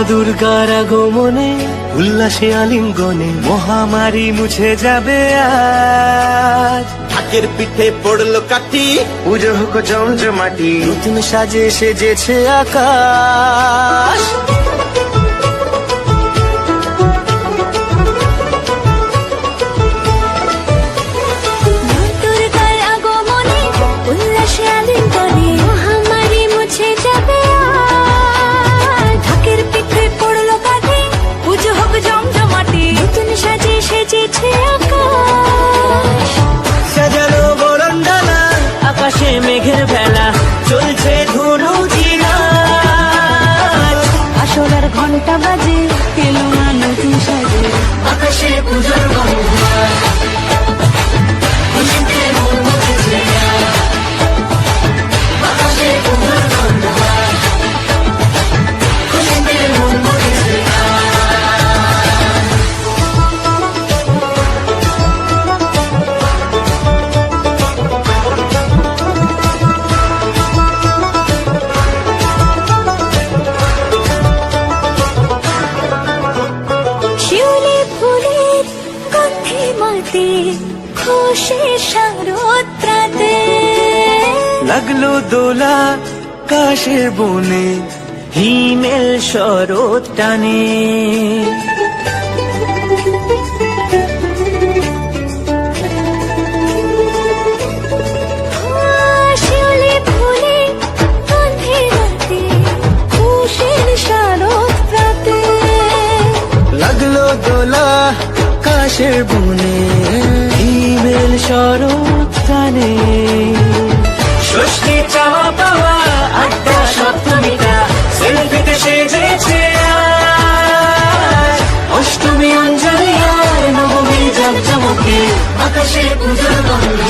দুর্গার আগমনে উল্লাসে আলিঙ্গনে মহামারী মুছে যাবে আজ। ঢাকের পিঠে পড়লো কাঠি, পুজো হোক জমজমাটি, নতুন সাজে সেজেছে আকাশ। দুর্গার আগমনে উল্লাসে আলিঙ্গনে মহামারী মুছে যাবে আজ। ঢাকের পিঠে পড়লো কাঠি, পুজো হোক জমজমাটি, নতুন সাজে সেজেছে আকাশ। সাজানো বরণডালা, আকাশে মেঘের ভেলা, চলছে ধনুচিরা। আসরার ঘন্টা বাজে, এলো না নতুন সাজে, আকাশে পুজোর গন্ধ। শিউলি ফুলের গন্ধে মাতে, খুশির শারদরাতে। লাগলো দোলা কাশের বনে, হিমেল শরৎ টানে। শিউলি ফুলের গন্ধে মাতে, খুশির শারদরাতে। লাগলো দোলা কাশের বনে, হিমেল শরৎ টানে। ষষ্ঠী চাওয়া পাওয়া আড্ডা সপ্তমীটা সেলফিতে সেজেছে আজ। অষ্টমী অঞ্জলি আর নবমী জাঁকজমকে, আকাশে পুজোর গন্ধ।